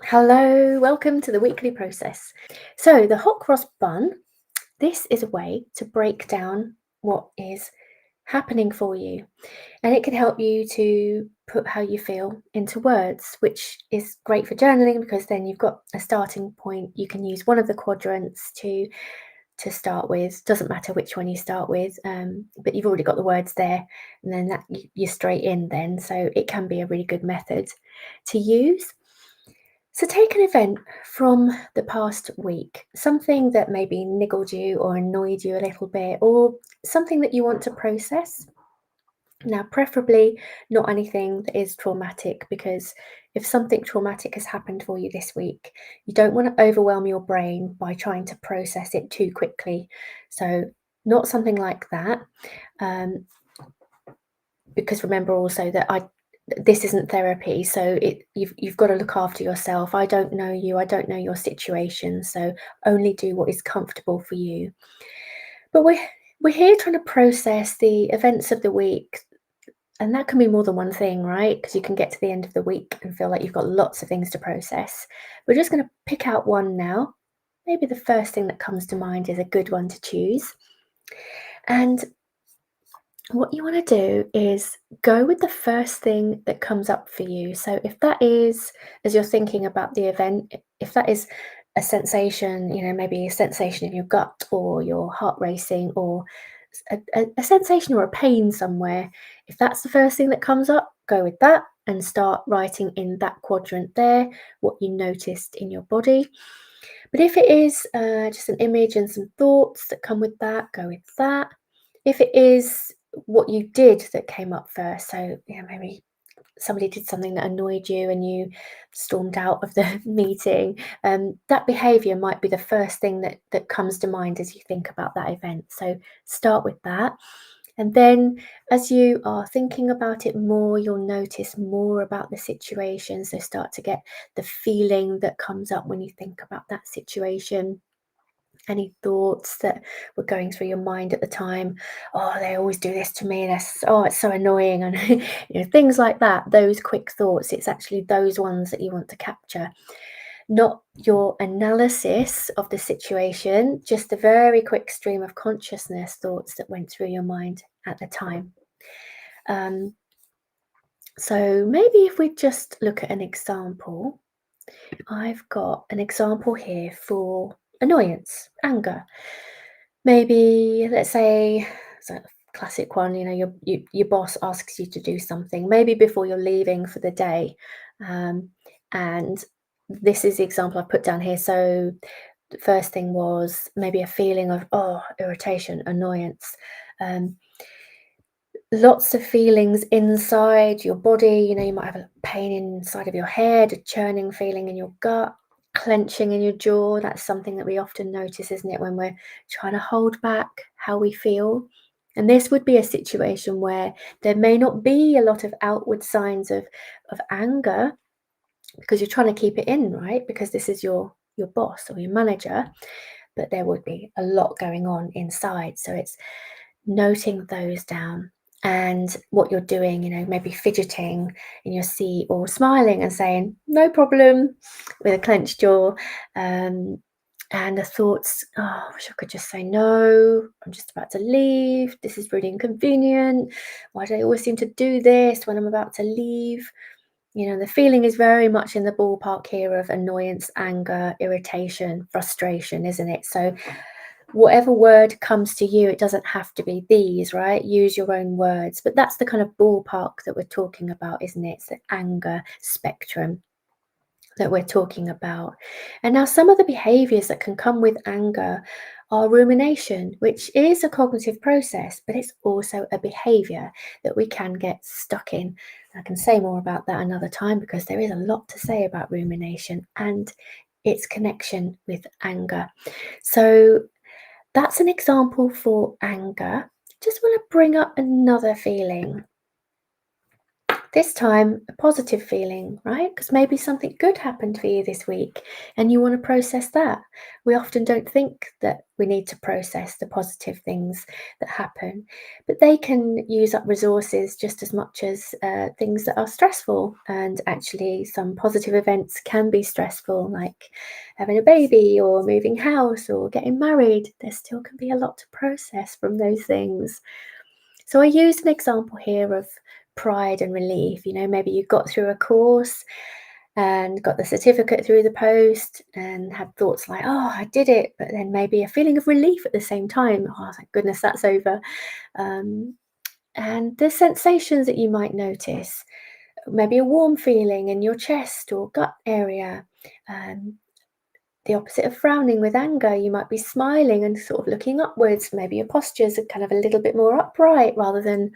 Hello, welcome to the weekly process. So, the hot cross bun, this is a way to break down what is happening for you, and it can help you to put how you feel into words, which is great for journaling because then you've got a starting point. You can use one of the quadrants to start with. Doesn't matter which one you start with, but you've already got the words there, and then you're straight in. Then, so it can be a really good method to use. So take an event from the past week, something that maybe niggled you or annoyed you a little bit, or something that you want to process. Now, preferably not anything that is traumatic, because if something traumatic has happened for you this week, you don't want to overwhelm your brain by trying to process it too quickly. So, not something like that. Um, because remember also that this isn't therapy, so you've got to look after yourself. I don't know you, I don't know your situation, so only do what is comfortable for you. But we're here trying to process the events of the week, and that can be more than one thing, right? Because you can get to the end of the week and feel like you've got lots of things to process. We're just going to pick out one now. Maybe the first thing that comes to mind is a good one to choose. And what you want to do is go with the first thing that comes up for you. So if that is, as you're thinking about the event, if that is a sensation, maybe a sensation in your gut or your heart racing, or a sensation or a pain somewhere, if that's the first thing that comes up, go with that and start writing in that quadrant there what you noticed in your body. But if it is just an image and some thoughts that come with that, go with that. If it is what you did that came up first, so maybe somebody did something that annoyed you and you stormed out of the meeting, that behaviour might be the first thing that comes to mind as you think about that event. So start with that. And then as you are thinking about it more, you'll notice more about the situation. So start to get the feeling that comes up when you think about that situation. Any thoughts that were going through your mind at the time? Oh, they always do this to me. It's so annoying, and things like that. Those quick thoughts. It's actually those ones that you want to capture, not your analysis of the situation, just a very quick stream of consciousness thoughts that went through your mind at the time. So maybe if we just look at an example, I've got an example here for annoyance, anger. Maybe let's say it's a classic one. Your boss asks you to do something, maybe before you're leaving for the day, and this is the example I put down here. So the first thing was maybe a feeling of irritation, annoyance. Um, Lots of feelings inside your body. You might have a pain inside of your head, a churning feeling in your gut, clenching in your jaw. That's something that we often notice, isn't it, when we're trying to hold back how we feel. And this would be a situation where there may not be a lot of outward signs of anger, because you're trying to keep it in, right? Because this is your boss or your manager, but there would be a lot going on inside. So it's noting those down, and what you're doing, maybe fidgeting in your seat or smiling and saying, no problem, with a clenched jaw. And the thoughts, I wish I could just say no, I'm just about to leave. This is really inconvenient. Why do I always seem to do this when I'm about to leave? The feeling is very much in the ballpark here of annoyance, anger, irritation, frustration, isn't it? So whatever word comes to you, it doesn't have to be these, right? Use your own words. But that's the kind of ballpark that we're talking about, isn't it? It's the anger spectrum that we're talking about. And now some of the behaviors that can come with anger are rumination, which is a cognitive process, but it's also a behavior that we can get stuck in. I can say more about that another time, because there is a lot to say about rumination and its connection with anger. So that's an example for anger. Just want to bring up another feeling. This time, a positive feeling, right? Because maybe something good happened for you this week and you want to process that. We often don't think that we need to process the positive things that happen, but they can use up resources just as much as things that are stressful. And actually, some positive events can be stressful, like having a baby or moving house or getting married. There still can be a lot to process from those things. So I used an example here of pride and relief. Maybe you got through a course and got the certificate through the post and had thoughts like, oh, I did it, but then maybe a feeling of relief at the same time. Oh, thank goodness that's over. And the sensations that you might notice, maybe a warm feeling in your chest or gut area. The opposite of frowning with anger, you might be smiling and sort of looking upwards. Maybe your postures are kind of a little bit more upright rather than,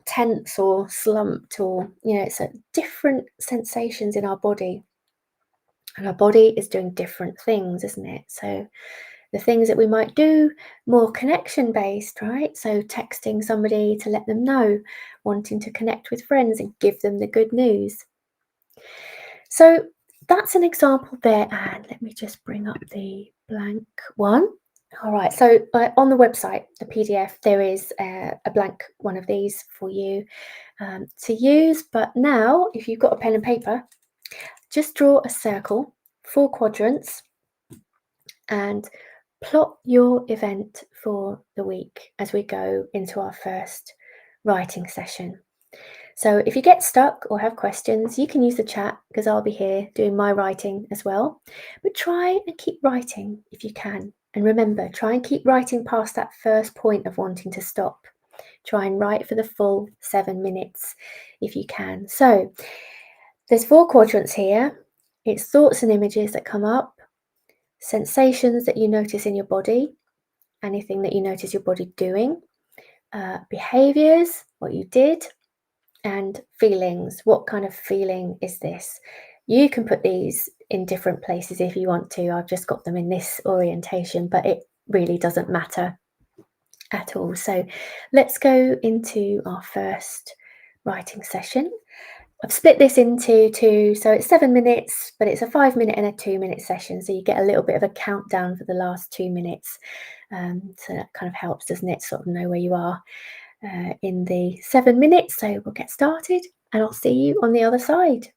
tense or slumped, or, it's a different sensations in our body. And our body is doing different things, isn't it? So the things that we might do, more connection based, right? So texting somebody to let them know, wanting to connect with friends and give them the good news. So that's an example there. And let me just bring up the blank one. All right, so on the website, the PDF, there is a blank one of these for you to use. But now, if you've got a pen and paper, just draw a circle, 4 quadrants, and plot your event for the week as we go into our first writing session. So if you get stuck or have questions, you can use the chat because I'll be here doing my writing as well. But try and keep writing if you can. And remember, try and keep writing past that first point of wanting to stop. Try and write for the full 7 minutes if you can. So there's 4 quadrants here. It's thoughts and images that come up, sensations that you notice in your body, anything that you notice your body doing, behaviors, what you did, and feelings. What kind of feeling is this? You can put these in different places if you want to. I've just got them in this orientation, but it really doesn't matter at all. So let's go into our first writing session. I've split this into 2, so it's 7 minutes, but it's a 5-minute and a 2-minute session, so you get a little bit of a countdown for the last 2 minutes. So that kind of helps, doesn't it, sort of know where you are in the 7 minutes. So we'll get started and I'll see you on the other side.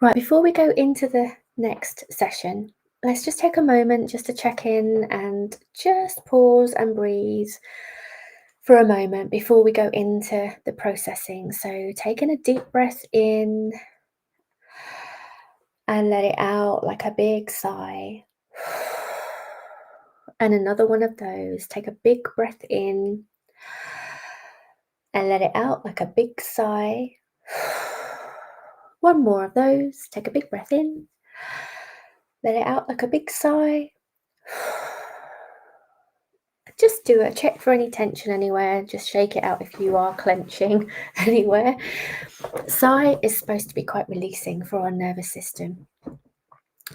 Right, before we go into the next session, let's just take a moment just to check in and just pause and breathe for a moment before we go into the processing. So, taking a deep breath in and let it out like a big sigh. And another one of those. Take a big breath in and let it out like a big sigh. One more of those. Take a big breath in, let it out like a big sigh. Just do a check for any tension anywhere. Just shake it out if you are clenching anywhere. Sigh is supposed to be quite releasing for our nervous system.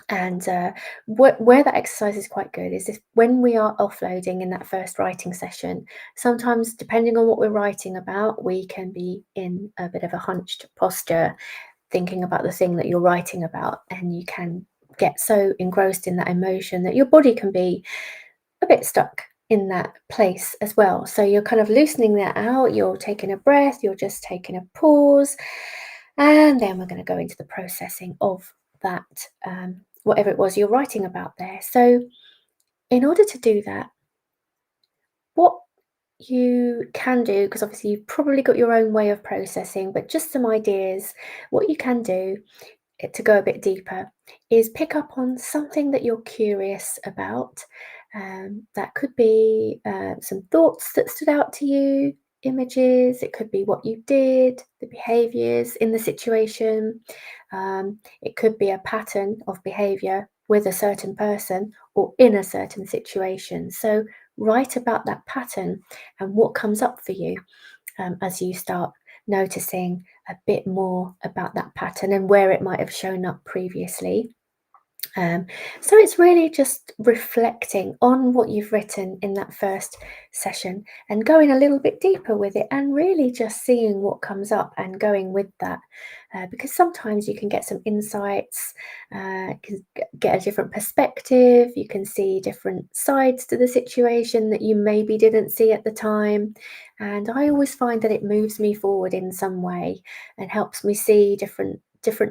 And where that exercise is quite good is if when we are offloading in that first writing session, sometimes depending on what we're writing about, we can be in a bit of a hunched posture, thinking about the thing that you're writing about, and you can get so engrossed in that emotion that your body can be a bit stuck in that place as well. So you're kind of loosening that out, you're taking a breath, you're just taking a pause, and then we're going to go into the processing of that, whatever it was you're writing about there. So in order to do that, what you can do, because obviously you've probably got your own way of processing, but just some ideas, what you can do to go a bit deeper is pick up on something that you're curious about. That could be some thoughts that stood out to you, images, it could be what you did, the behaviors in the situation. It could be a pattern of behavior with a certain person or in a certain situation. So write about that pattern and what comes up for you as you start noticing a bit more about that pattern and where it might have shown up previously. So it's really just reflecting on what you've written in that first session and going a little bit deeper with it and really just seeing what comes up and going with that. Because sometimes you can get some insights, can get a different perspective, you can see different sides to the situation that you maybe didn't see at the time. And I always find that it moves me forward in some way and helps me see different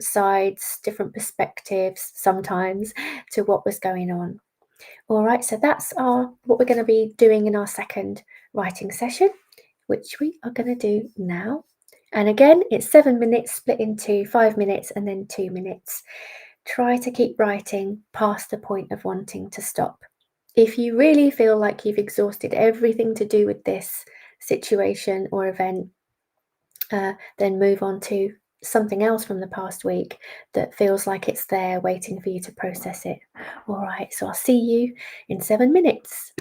sides, different perspectives sometimes to what was going on. All right, so that's what we're going to be doing in our second writing session, which we are going to do now. And again, it's 7 minutes split into 5 minutes and then 2 minutes. Try to keep writing past the point of wanting to stop. If you really feel like you've exhausted everything to do with this situation or event, then move on to something else from the past week that feels like it's there waiting for you to process it. All right, so I'll see you in 7 minutes.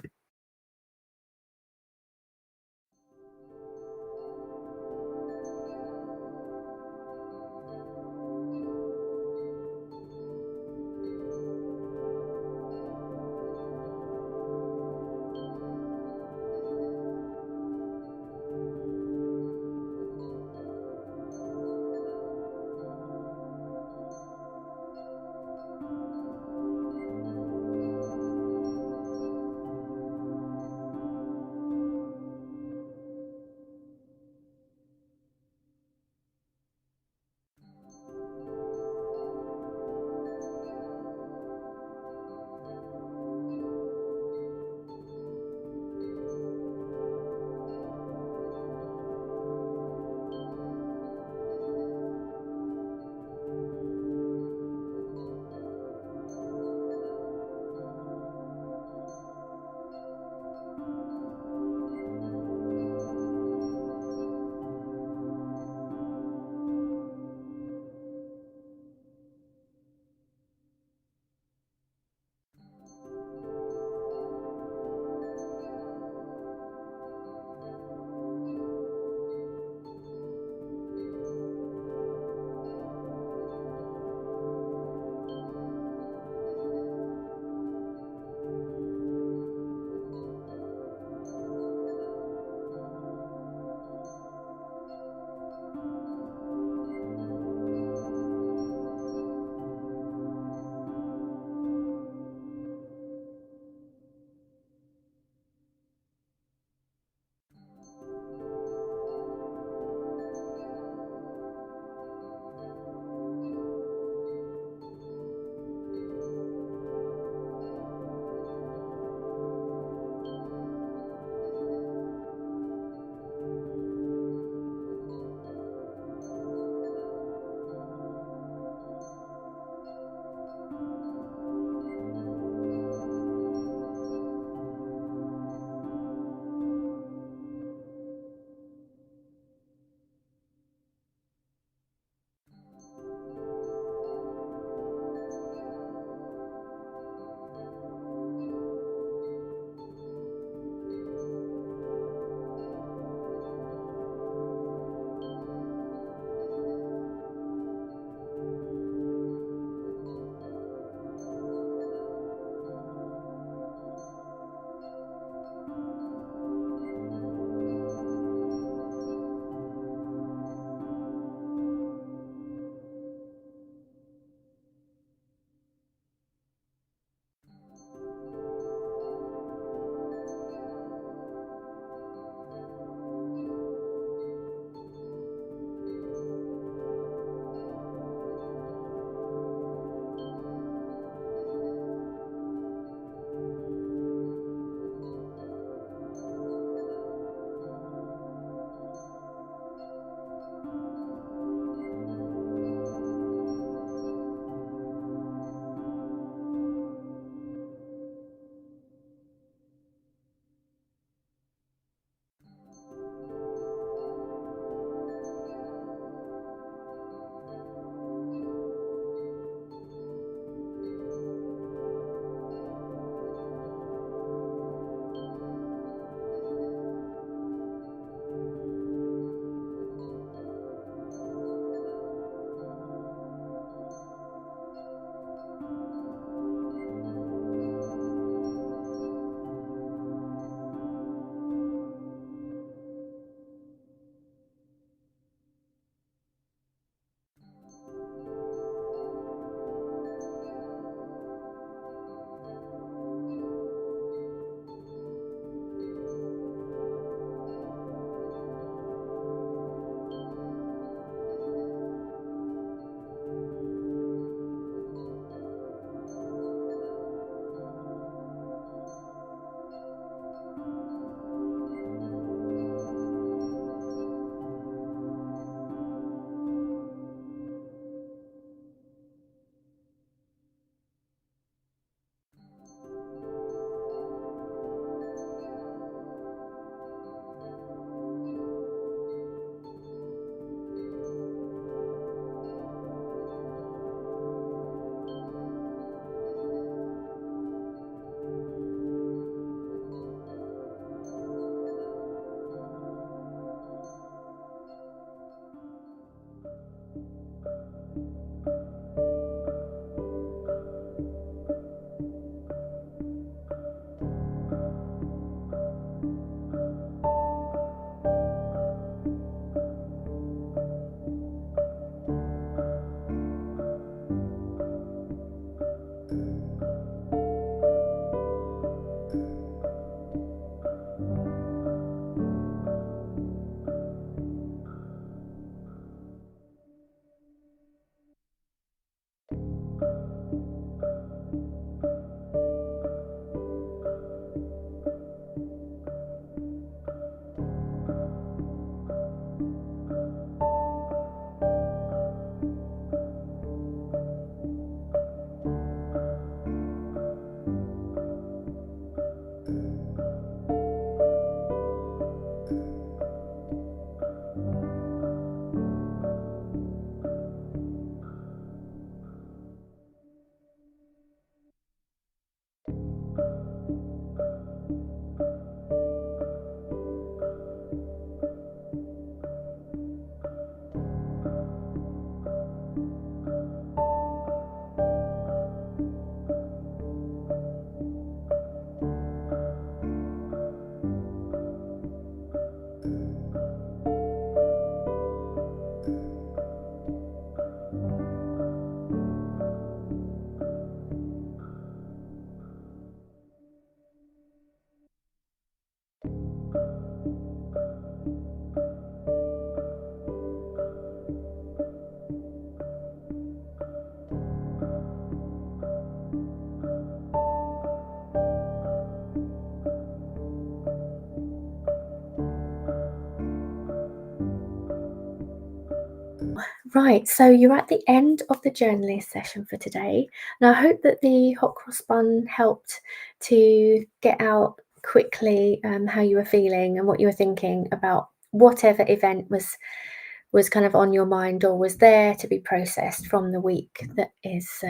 Right, so you're at the end of the journaling session for today. And I hope that the hot cross bun helped to get out quickly how you were feeling and what you were thinking about whatever event was kind of on your mind or was there to be processed from the week that is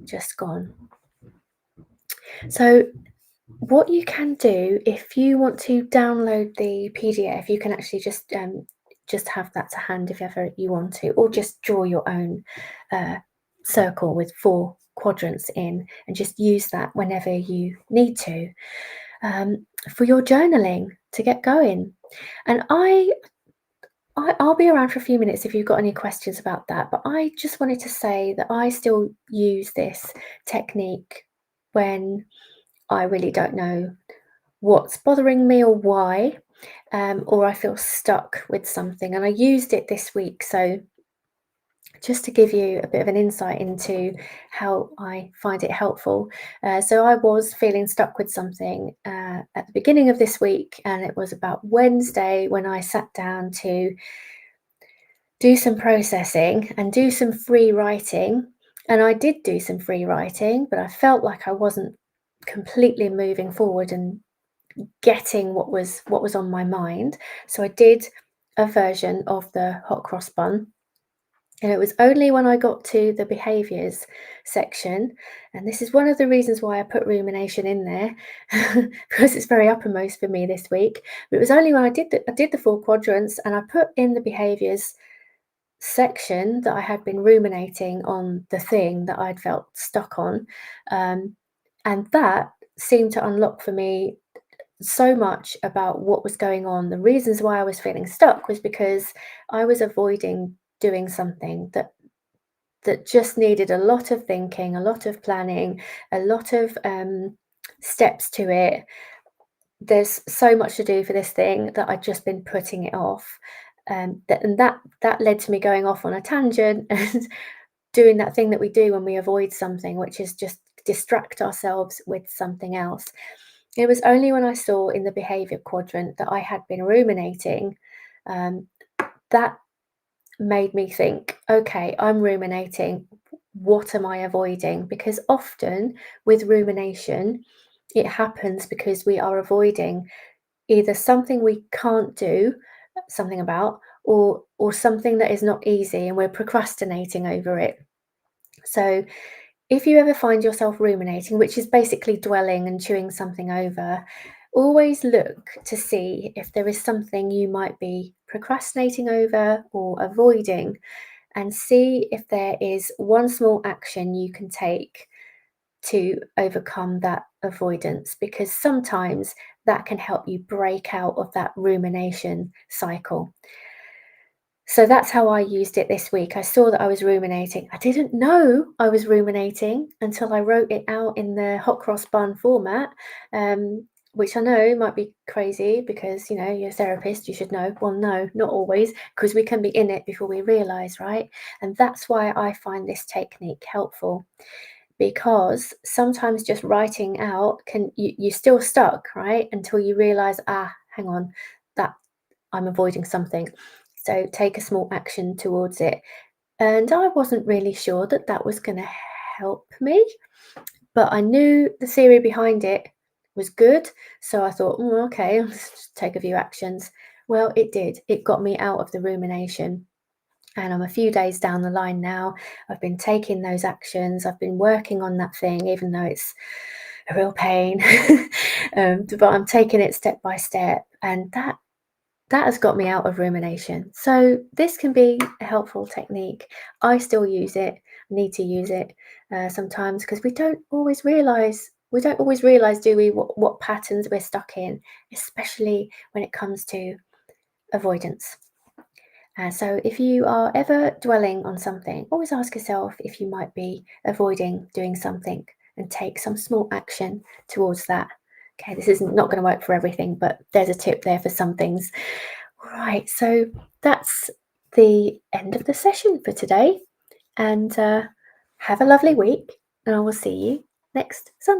just gone. So what you can do if you want to download the PDF, you can actually just have that to hand if ever you want to, or just draw your own circle with 4 quadrants in and just use that whenever you need to for your journaling to get going. And I'll be around for a few minutes if you've got any questions about that, but I just wanted to say that I still use this technique when I really don't know what's bothering me or why, or I feel stuck with something. And I used it this week. So, just to give you a bit of an insight into how I find it helpful. So, I was feeling stuck with something at the beginning of this week, and it was about Wednesday when I sat down to do some processing and do some free writing. And I did do some free writing, but I felt like I wasn't completely moving forward and getting what was on my mind. So I did a version of the hot cross bun. And it was only when I got to the behaviours section, and this is one of the reasons why I put rumination in there, because it's very uppermost for me this week. But it was only when I did the 4 quadrants and I put in the behaviours section that I had been ruminating on the thing that I'd felt stuck on, and that seemed to unlock for me so much about what was going on. The reasons why I was feeling stuck was because I was avoiding doing something that just needed a lot of thinking, a lot of planning, a lot of steps to it. There's so much to do for this thing that I'd just been putting it off. And that led to me going off on a tangent and doing that thing that we do when we avoid something, which is just distract ourselves with something else. It was only when I saw in the behavior quadrant that I had been ruminating that made me think, okay, I'm ruminating. What am I avoiding? Because often with rumination, it happens because we are avoiding either something we can't do something about, or something that is not easy and we're procrastinating over it. So if you ever find yourself ruminating, which is basically dwelling and chewing something over, always look to see if there is something you might be procrastinating over or avoiding, and see if there is one small action you can take to overcome that avoidance, because sometimes that can help you break out of that rumination cycle. So that's how I used it this week. I saw that I was ruminating. I didn't know I was ruminating until I wrote it out in the hot cross bun format, which I know might be crazy because, you're a therapist, you should know. Well, no, not always, because we can be in it before we realize, right? And that's why I find this technique helpful, because sometimes just writing out you're still stuck, right? Until you realize, hang on, that I'm avoiding something. So take a small action towards it. And I wasn't really sure that that was going to help me, but I knew the theory behind it was good. So I thought, okay, let's just take a few actions. Well, it did. It got me out of the rumination. And I'm a few days down the line now. I've been taking those actions. I've been working on that thing, even though it's a real pain. But I'm taking it step by step. And that has got me out of rumination. So this can be a helpful technique. I still use it, need to use it sometimes, because we don't always realize, do we, what patterns we're stuck in, especially when it comes to avoidance. So if you are ever dwelling on something, always ask yourself if you might be avoiding doing something and take some small action towards that. Okay, this is not going to work for everything, but there's a tip there for some things. Right, so that's the end of the session for today. And have a lovely week, and I will see you next Sunday.